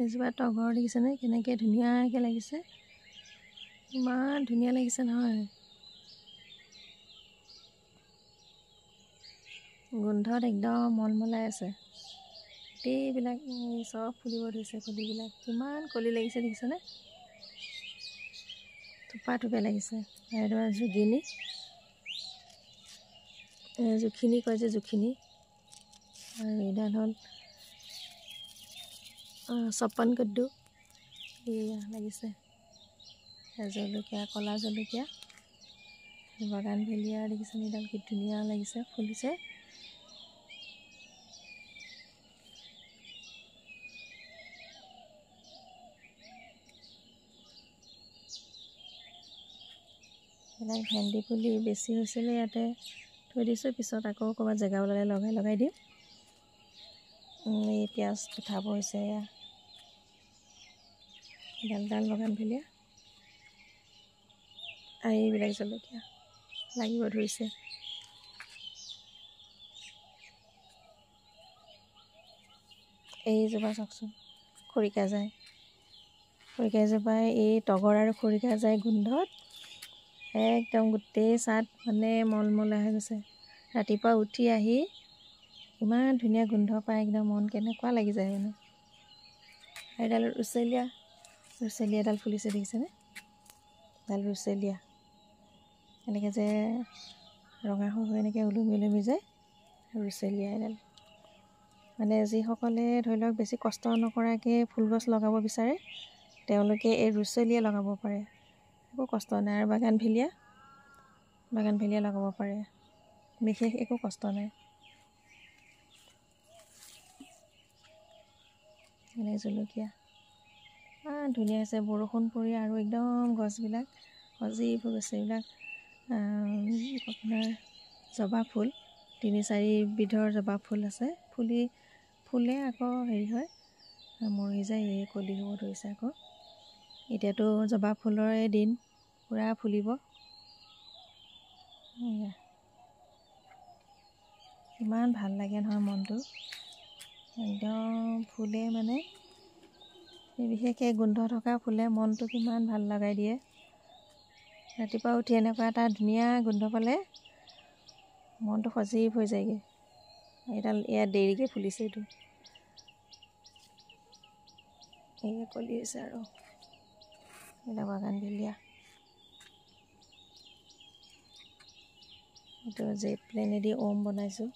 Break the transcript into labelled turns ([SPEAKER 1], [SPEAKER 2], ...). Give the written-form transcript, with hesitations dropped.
[SPEAKER 1] এজোপা তগৰ দেখিছেনে কেনেকৈ ধুনীয়াকৈ লাগিছে, ইমান ধুনীয়া লাগিছে নহয়। গোন্ধত একদম মলমলাই আছে। গোটেইবিলাক চব ফুলিব ধৰিছে, কলিবিলাক কিমান কলি লাগিছে দেখিছেনে, থোপা থোপে লাগিছে। এইটো জুগিনি, জুখিনি কয় যে জুখিনি, আৰু এইডাল হ'ল চপন কদ্দু। এয়া লাগিছে জলকীয়া, ক'লা জলকীয়া, বাগান ভেলিয়া দেখিছেনে, এইডাল কি ধুনীয়া লাগিছে, ফুলিছে। এইবিলাক ভেন্দি পুলি বেছি হৈছিলে, ইয়াতে থৈ দিছোঁ, পিছত আকৌ ক'ৰবাত জেগা ওলালে লগাই দিম। এই পিঁয়াজ উঠাব হৈছে, এডাল বাগান ভেলিয়া, আৰু এইবিলাক জলকীয়া লাগিব ধৰিছে। এইজোপা চাওকচোন, খৰিকাজাই, খৰিকাজোপাই এই তগৰ আৰু খৰিকাজাই গোন্ধত একদম গোটেই চাট মানে মলমলাই হৈ গৈছে। ৰাতিপুৱা উঠি আহি ইমান ধুনীয়া গোন্ধ পাই একদম মন কেনেকুৱা লাগি যায় মানে। এইডাল ৰুচেলীয়া এডাল ফুলিছে দেখিছেনে, এডাল ৰুচেলীয়া, এনেকৈ যে ৰঙা হৈ এনেকৈ ওলমি যায়, ৰুচেলীয়া এডাল। মানে যিসকলে ধৰি লওক বেছি কষ্ট নকৰাকৈ ফুলগছ লগাব বিচাৰে, তেওঁলোকে এই ৰুচেলীয়া লগাব পাৰে, একো কষ্ট নাই। আৰু বাগান ভেলিয়া লগাব পাৰে, বিশেষ একো কষ্ট নাই। এনে জলকীয়া ধুনীয়া হৈছে, বৰষুণ পৰি আৰু একদম গছবিলাক সজীৱ হৈ গৈছে। এইবিলাক আপোনাৰ জবা ফুল, 3-4 বিধৰ জবা ফুল আছে, ফুলে আকৌ হেৰি হয়, মৰি যায়, এই কলি হ'ব ধৰিছে আকৌ। এতিয়াতো জবা ফুলৰে দিন, পূৰা ফুলিব। ইমান ভাল লাগে নহয় মনটো, একদম ফুলে মানে বিশেষকৈ গোন্ধ থকা ফুলে মনটো কিমান ভাল লগাই দিয়ে। ৰাতিপুৱা উঠি এনেকুৱা এটা ধুনীয়া গোন্ধ পালে মনটো সজীৱ হৈ যায়গৈ। ইয়াত দেৰিকৈ ফুলিছে, এইটো এয়া কলি হৈছে। আৰু এইবিলাক বাগান ভেলিয়া, এইটো জেড প্লেনেদি ওম বনাইছোঁ।